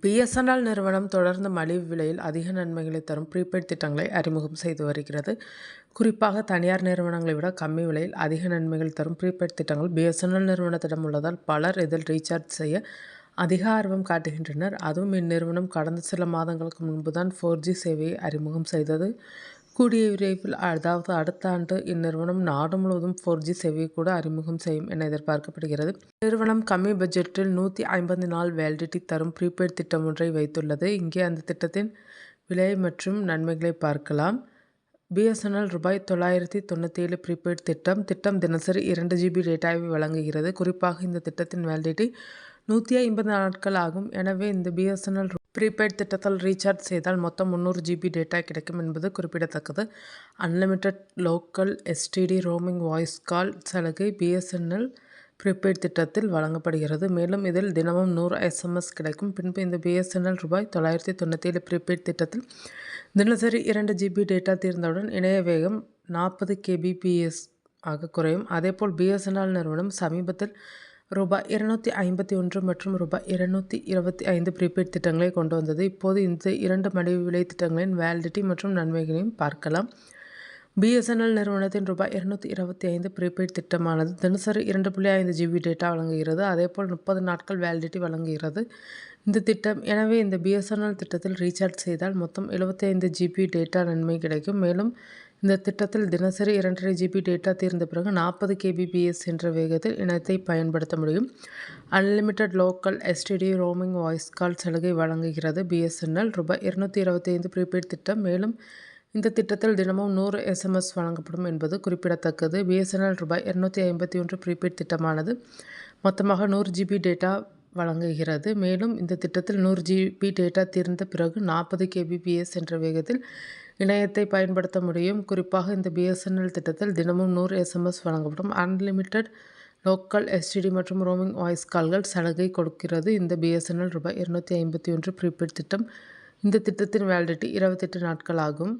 BSNL நிறுவனம் தொடர்ந்து மலிவு விலையில் அதிக நன்மைகளை தரும் ப்ரீபெய்ட் திட்டங்களை அறிமுகம் செய்து வருகிறது. குறிப்பாக தனியார் நிறுவனங்களை விட கம்மி விலையில் அதிக நன்மைகள் தரும் ப்ரீபெய்ட் திட்டங்கள் பிஎஸ்என்எல் நிறுவனத்திடம் உள்ளதால் பலர் இதில் ரீசார்ஜ் செய்ய அதிக ஆர்வம் காட்டுகின்றனர். அதுவும் இந்நிறுவனம் கடந்த சில மாதங்களுக்கு முன்புதான் 4G சேவையை அறிமுகம் செய்தது. கூடிய விரைவில், அதாவது அடுத்த ஆண்டு இந்நிறுவனம் நாடு முழுவதும் 4G சேவையை கூட அறிமுகம் செய்யும் என எதிர்பார்க்கப்படுகிறது. நிறுவனம் கம்மி பட்ஜெட்டில் 150 நாள் வேலிடிட்டி தரும் ப்ரீபெய்ட் திட்டம் ஒன்றை வைத்துள்ளது. இங்கே அந்த திட்டத்தின் விலை மற்றும் நன்மைகளை பார்க்கலாம். பிஎஸ்என்எல் ₹997 ப்ரீபெய்ட் திட்டம் தினசரி 2 GB டேட்டாவை வழங்குகிறது. குறிப்பாக இந்த திட்டத்தின் வேலிடிட்டி 150 நாட்கள் ஆகும். எனவே இந்த பிஎஸ்என்எல் ப்ரீபெய்ட் திட்டத்தில் ரீசார்ஜ் செய்தால் மொத்தம் 300 GB டேட்டா கிடைக்கும் என்பது குறிப்பிடத்தக்கது. Unlimited local STD roaming voice call சலுகை பிஎஸ்என்எல் ப்ரீபெய்ட் திட்டத்தில் வழங்கப்படுகிறது. மேலும் இதில் தினமும் 100 SMS கிடைக்கும். பின்பு இந்த பிஎஸ்என்எல் ₹997 ப்ரீபெய்ட் திட்டத்தில் தினசரி 2 GB டேட்டா தீர்ந்தவுடன் இணைய வேகம் 40 kbps ஆக குறையும். அதேபோல் பிஎஸ்என்எல் நிறுவனம் சமீபத்தில் ₹251 மற்றும் ₹225 ப்ரீபெய்ட் திட்டங்களை கொண்டு வந்தது. இப்போது இந்த 2 மலிவு விலை திட்டங்களின் வேலிடிட்டி மற்றும் நன்மைகளையும் பார்க்கலாம். பிஎஸ்என்எல் நிறுவனத்தின் ₹225 ப்ரீபெய்ட் திட்டமானது தினசரி 2.5 GB டேட்டா வழங்குகிறது. அதேபோல் 30 நாட்கள் வேலிடிட்டி வழங்குகிறது இந்த திட்டம். எனவே இந்த பிஎஸ்என்எல் திட்டத்தில் ரீசார்ஜ் செய்தால் மொத்தம் 75 GB டேட்டா நன்மை கிடைக்கும். மேலும் இந்த திட்டத்தில் தினசரி 2.5 GB டேட்டா தீர்ந்த பிறகு 40 kbps என்ற வேகத்தில் இணையத்தை பயன்படுத்த முடியும். Unlimited local STD roaming voice call சலுகை வழங்குகிறது பிஎஸ்என்எல். ₹225 ப்ரீபெய்ட் திட்டம். மேலும் இந்த திட்டத்தில் தினமும் 100 SMS வழங்கப்படும் என்பது குறிப்பிடத்தக்கது. பிஎஸ்என்எல் ₹251 ப்ரீபெய்ட் திட்டமானது மொத்தமாக 100 GB டேட்டா வழங்குகிறது. மேலும் இந்த திட்டத்தில் 100 GB டேட்டா தீர்ந்த பிறகு 40 kbps என்ற வேகத்தில் இணையத்தை பயன்படுத்த முடியும். குறிப்பாக இந்த பிஎஸ்என்எல் திட்டத்தில் தினமும் 100 SMS வழங்கப்படும். அன்லிமிட்டட் லோக்கல் எஸ்டிடி மற்றும் ரோமிங் வாய்ஸ் கால்கள் சலுகை கொடுக்கிறது இந்த பிஎஸ்என்எல் ₹251 ப்ரீபெய்ட் திட்டம். இந்த திட்டத்தின் வேலிடிட்டி 28 நாட்கள் ஆகும்.